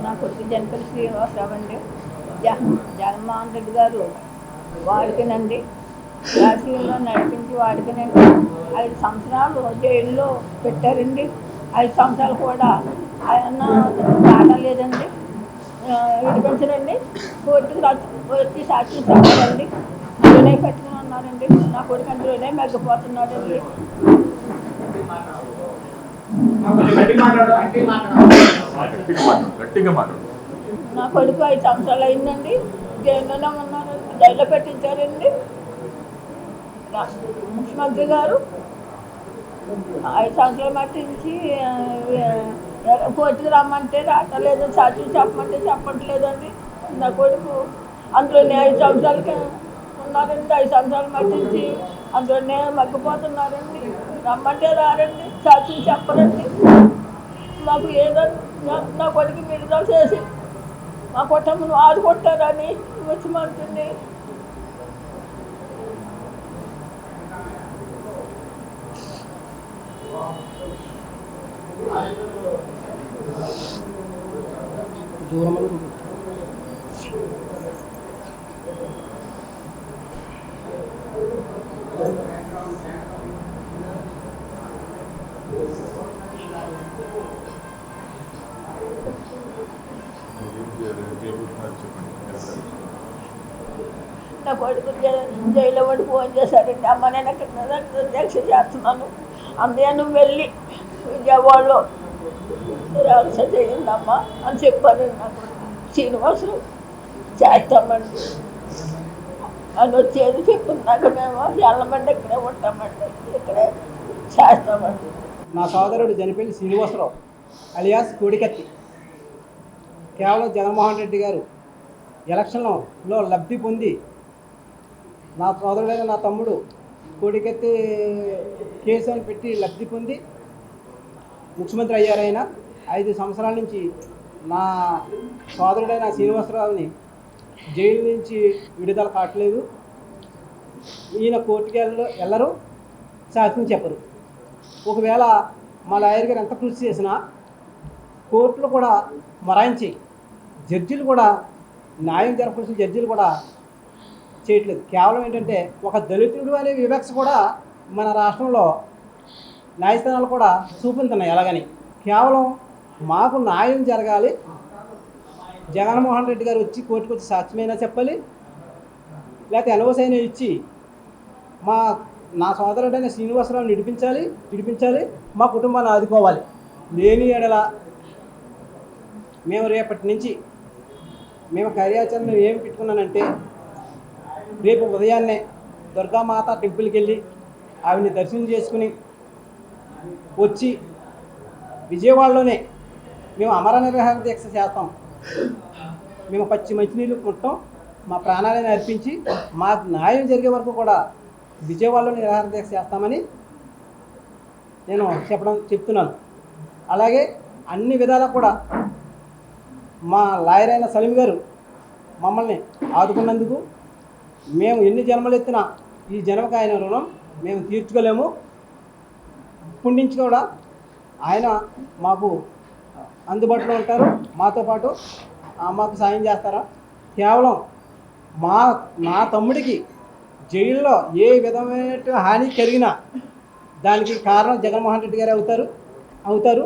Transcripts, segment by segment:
నా కొడుకు జనపల్లి శ్రీనివాసరావు అండి. జగన్మోహన్ రెడ్డి గారు వాడికినండి రాజకీయంలో నడిపించి వాడికినండి 5 సంవత్సరాలు జైల్లో పెట్టారండి. 5 సంవత్సరాలు కూడా ఆయన దాటలేదండి, విడిపించరండి. కోర్టుకు వచ్చి సాక్షి చెప్పారండి, అందులోనే పెట్టుకుని ఉన్నారండి. నా కొడుకు అందులోనే మెగ్గిపోతున్నాడండి. నా కొడుకు 5 సంవత్సరాలు అయిందండి, జైల్లోనే ఉన్నారు, జైల్లో పెట్టించారండి. ముఖ్యమంత్రి గారు 5 సంవత్సరాలు మట్టించి కోర్టుకు రమ్మంటే రావట్లేదు, సాక్షులు చెప్పమంటే చెప్పట్లేదండి. నా కొడుకు అందులోనే 5 సంవత్సరాలకి ఉన్నారండి. 5 సంవత్సరాలు మట్టించి అందులోనే మగ్గిపోతున్నారండి. రమ్మంటే రారండి, సాక్షులు చెప్పరండి. మాకు ఏదో నా కొడుకు విడుదల చేసి మా కుటుంబం ఆదుకుంటారని ముఖ్యమంత్రిని నా కొడుకు జైల్లో పడి ఫోన్ చేశారండి. అమ్మ నేను ఎక్కడ దీక్ష చేస్తున్నాను, అందుకే నువ్వు వెళ్ళి విజయవాడలో దీక్ష చేయండమ్మా అని చెప్పారండి. నాకు శ్రీనివాసరావు చేస్తామండి అని వచ్చేది చెప్తున్నాక మేము ఎల్లమండి ఇక్కడే ఉంటామండి, ఇక్కడే చేస్తామండి. నా సోదరుడు జనపల్లి శ్రీనివాసరావు అలియాస్ కోడికత్తి కేవలం జగన్మోహన్ రెడ్డి గారు ఎలక్షన్లో లబ్ధి పొంది నా సోదరుడైన నా తమ్ముడు కోడికత్తి కేసు అని పెట్టి లబ్ధి పొంది ముఖ్యమంత్రి అయ్యారైనా 5 సంవత్సరాల నుంచి నా సోదరుడైన శ్రీనివాసరావుని జైలు నుంచి విడుదల కావట్లేదు. ఈయన కోర్టుకి వెళ్ళరు, సాక్ష్యం చెప్పరు. ఒకవేళ మా లాయర్ గారు ఎంత కృషి చేసినా కోర్టులు కూడా మరాయించి జడ్జిలు కూడా న్యాయం జరపాల్సిన జడ్జిలు కూడా చేయట్లేదు. కేవలం ఏంటంటే ఒక దళితుడు అనే వివక్ష కూడా మన రాష్ట్రంలో న్యాయస్థానాలు కూడా చూపించున్నాయి. ఎలాగని కేవలం మాకు న్యాయం జరగాలి, జగన్మోహన్ రెడ్డి గారు వచ్చి కోర్టుకు వచ్చి సాక్ష్యమైనా చెప్పాలి, లేకపోతే ఎన్ఓసి అయినా ఇచ్చి నా సోదరుడైన శ్రీనివాసరావుని విడిపించాలి, మా కుటుంబాన్ని ఆదుకోవాలి. లేని ఎడల మేము రేపటి నుంచి మేము కార్యాచరణ ఏం పెట్టుకున్నానంటే, రేపు ఉదయాన్నే దుర్గామాత టెంపుల్కి వెళ్ళి ఆవిడని దర్శనం చేసుకుని వచ్చి విజయవాడలోనే మేము అమర నిరాహార దీక్ష చేస్తాం. మేము పచ్చి మంచినీళ్ళు కొట్టాం, మా ప్రాణాలను అర్పించి మాకు న్యాయం జరిగే వరకు కూడా విజయవాడలో నిరాహార దీక్ష చేస్తామని నేను చెప్తున్నాను. అలాగే అన్ని విధాలా కూడా మా లాయర్ అయిన సలీం గారు మమ్మల్ని ఆదుకున్నందుకు మేము ఎన్ని జన్మలు ఎత్తినా ఈ జన్మకు ఆయన రుణం మేము తీర్చుకోలేము. ఇప్పటి నుంచి కూడా ఆయన మాకు అందుబాటులో ఉంటారు, మాతో పాటు మాకు సాయం చేస్తారా. కేవలం నా తమ్ముడికి జైల్లో ఏ విధమైన హాని కలిగినా దానికి కారణం జగన్మోహన్ రెడ్డి గారే అవుతారు.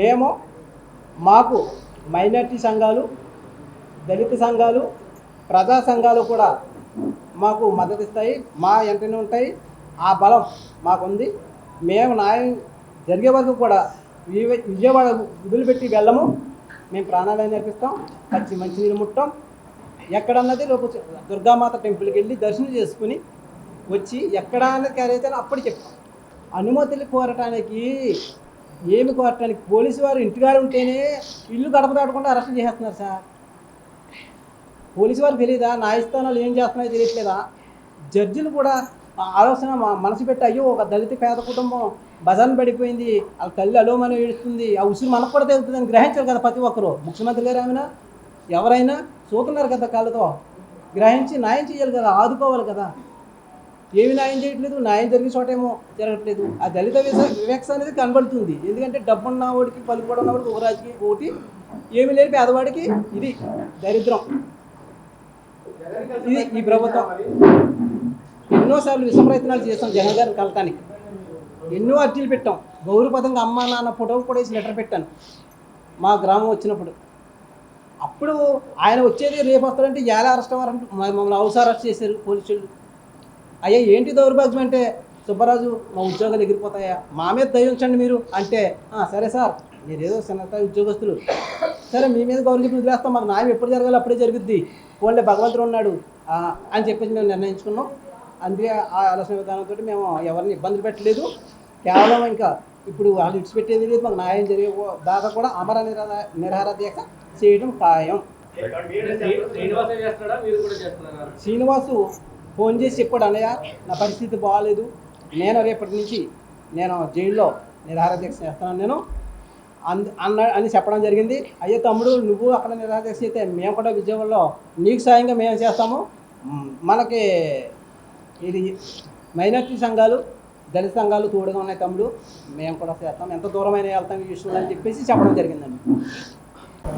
మేము మాకు మైనార్టీ సంఘాలు, దళిత సంఘాలు, ప్రజా సంఘాలు కూడా మాకు మద్దతు ఇస్తాయి, మా వెంటనే ఉంటాయి. ఆ బలం మాకుంది. మేము న్యాయం జరిగే వరకు కూడా విజయవాడ వదిలిపెట్టి వెళ్ళము. మేము ప్రాణాలను అర్పిస్తాం, పచ్చి మంచినీళ్ళు ముట్టాం. ఎక్కడన్నది రేపు దుర్గామాత టెంపుల్కి వెళ్ళి దర్శనం చేసుకుని వచ్చి ఎక్కడ అన్నది కార్యాచరణ అప్పుడు చెప్తాం. అనుమతులు కోరటానికి పోలీసు వారు ఇంటికాడ ఉంటేనే ఇల్లు గడప దాటకుండా అరెస్ట్ చేసేస్తున్నారు సార్. పోలీసు వారికి తెలియదా న్యాయస్థానాలు ఏం చేస్తున్నాయో తెలియట్లేదా? జడ్జిలు కూడా ఆలోచన మనసు పెట్టి, అయ్యో ఒక దళిత పేద కుటుంబం బజార్ని పడిపోయింది, వాళ్ళ తల్లి అలోమని ఏడుస్తుంది, ఆ ఉసురు మనకు కూడా తెలుస్తుందని గ్రహించారు కదా ప్రతి ఒక్కరు. ముఖ్యమంత్రి గారు ఏమైనా ఎవరైనా చూస్తున్నారు కదా కాళ్ళతో, గ్రహించి న్యాయం చేయాలి కదా, ఆదుకోవాలి కదా. ఏమి న్యాయం చేయట్లేదు, న్యాయం జరిగే చోటేమో జరగట్లేదు. ఆ దళిత వివక్ష అనేది కనబడుతుంది. ఎందుకంటే డబ్బున్న వాడికి పలుకుబడి ఉన్నవాడికి ఒక రాజకీయ ఒకటి ఏమి లేని పేదవాడికి ఇది దరిద్రం. ఇది ఈ ప్రభుత్వం. ఎన్నోసార్లు విష ప్రయత్నాలు చేస్తాం జగన్ గారిని కలటానికి, ఎన్నో అర్జీలు పెట్టాం. గౌరవపదంగా అమ్మ నాన్న ఫోటో కూడా వేసి లెటర్ పెట్టాను మా గ్రామం వచ్చినప్పుడు. అప్పుడు ఆయన వచ్చేది రేపు వస్తాడంటే ఎలా అరెస్ట్ అవ్వారంటే మమ్మల్ని హౌస్ అరెస్ట్ చేశారు పోలీసులు. అయ్యా ఏంటి దౌర్భాగ్యం అంటే, సుబ్బరాజు మా ఉద్యోగాలు ఎగిరిపోతాయా, మా మీద దయించండి మీరు అంటే, సరే సార్ మీరేదో చిన్నస్థాయి ఉద్యోగస్తులు, సరే మీ మీద గవర్నమెంట్ వదిలేస్తాం, మాకు న్యాయం ఎప్పుడు జరగాలి అప్పుడే జరుగుద్ది, పోన్లే భగవంతుడు ఉన్నాడు అని చెప్పేసి మేము నిర్ణయించుకున్నాం. అందుకే ఆ ఆలోచన విధానంతో మేము ఎవరిని ఇబ్బందులు పెట్టలేదు. కేవలం ఇంకా ఇప్పుడు వాళ్ళు ఇడిచిపెట్టేది లేదు, మాకు న్యాయం జరిగే దాకా కూడా అమర నిరాహార దీక్ష చేయడం ఖాయం. శ్రీనివాసు ఫోన్ చేసి చెప్పాడు, అన్నయ్య నా పరిస్థితి బాగాలేదు, నేను రేపటి నుంచి నేను జైల్లో నిరాహార దీక్ష చేస్తున్నాను నేను అని చెప్పడం జరిగింది. అయ్యే తమ్ముడు, నువ్వు అక్కడ నిరాహార దీక్ష అయితే మేము కూడా విజయవాడలో నీకు సాయంగా మేము చేస్తాము. మనకి ఇది మైనార్టీ సంఘాలు దళిత సంఘాలు తోడుగా ఉన్నాయి తమ్ముడు, మేము కూడా చేస్తాం, ఎంత దూరమైన వెళ్తాం ఈ విషయంలో అని చెప్పేసి చెప్పడం జరిగిందండి.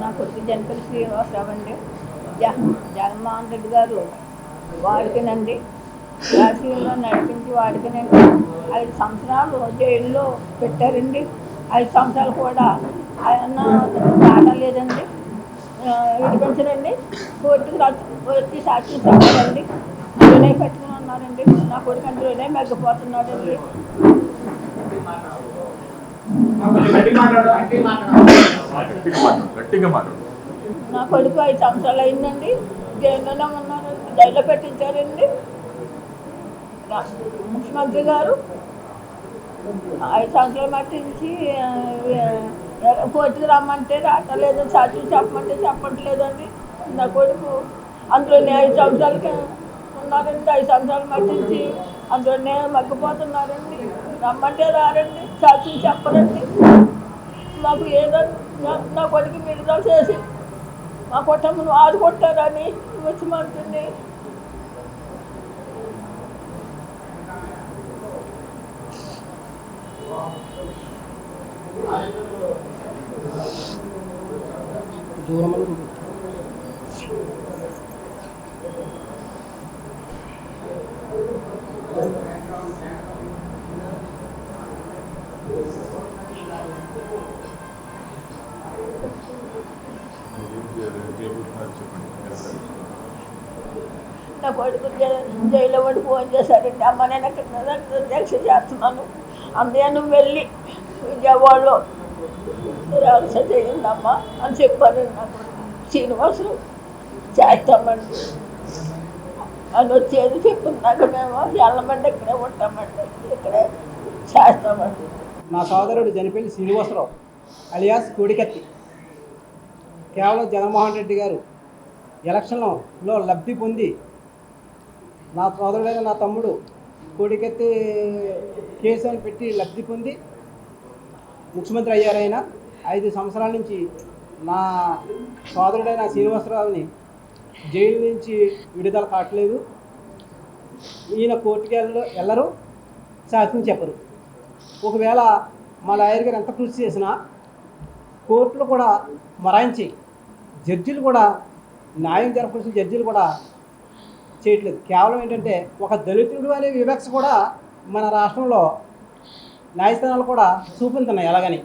నా కొడుకు జనపల్లి శ్రీనివాసరావు అండి. జగన్మోహన్ రెడ్డి గారు వాడికినండి రాజకీయంలో నడిపించి వాడికినండి 5 సంవత్సరాలు జైల్లో పెట్టారండి. 5 సంవత్సరాలు కూడా ఆయన దాటలేదండి, విడిపించరండి. కోర్టుకి సాక్షి చెప్పారండి, అందులోనే పెట్టుకుని ఉన్నారండి. నా కొడుకు అందులోనే మెగ్గపోతున్నాడండి. నా కొడుకు 5 సంవత్సరాలు అయిందండి, జైల్లోనే ఉన్నారండి, జైల్లో పెట్టించారండి. ముఖ్యమంత్రి గారు 5 సంవత్సరాలు మట్టించి కోర్టుకు రమ్మంటే రావట్లేదు, సాక్షులు చెప్పమంటే చెప్పట్లేదండి. నా కొడుకు అందులోనే 5 సంవత్సరాలకి ఉన్నారండి, 5 సంవత్సరాలు మట్టించి అందులోనే మగ్గిపోతున్నారండి. రమ్మంటే రారండి, సాక్షులు చెప్పరండి. మాకు ఏదో నా కొడుకు విడుదల చేసి మా కుటుంబం ఆదుకుంటారని ముఖ్యమంత్రిని నా కొడుకు జైల్లో పడి ఫోన్ చేశాడండి, అమ్మ నేను ఎక్కడ దీక్ష చేస్తున్నాను, అందుకే నువ్వు వెళ్ళి విజయవాడలో దీక్ష చేయండమ్మా అని చెప్పానండి. నాకు శ్రీనివాసులు చేస్తామండి అని వచ్చేది చెప్పుకున్నాక మేము వెళ్ళమండి ఇక్కడే ఉంటామండి, ఇక్కడే చేస్తామండి. నా సోదరుడు జనపల్లి శ్రీనివాసరావు అలియాస్ కోడికత్తి కేవలం జగన్మోహన్ రెడ్డి గారు ఎలక్షన్లో లబ్ధి పొంది నా సోదరుడైన నా తమ్ముడు కోడికత్తి కేసు అని పెట్టి లబ్ధి పొంది ముఖ్యమంత్రి అయ్యారైనా 5 సంవత్సరాల నుంచి నా సోదరుడైన శ్రీనివాసరావుని జైలు నుంచి విడుదల కావట్లేదు. ఈయన కోర్టుకి వెళ్ళరు, సాక్ష్యం చెప్పరు. ఒకవేళ మా లాయర్ గారు ఎంత కృషి చేసినా కోర్టులు కూడా మరాయించి జడ్జిలు కూడా న్యాయం జరపాల్సిన జడ్జిలు కూడా చేయట్లేదు. కేవలం ఏంటంటే ఒక దళితుడు అనే వివక్ష కూడా మన రాష్ట్రంలో న్యాయస్థానాలు కూడా చూపించున్నాయి ఎలాగని.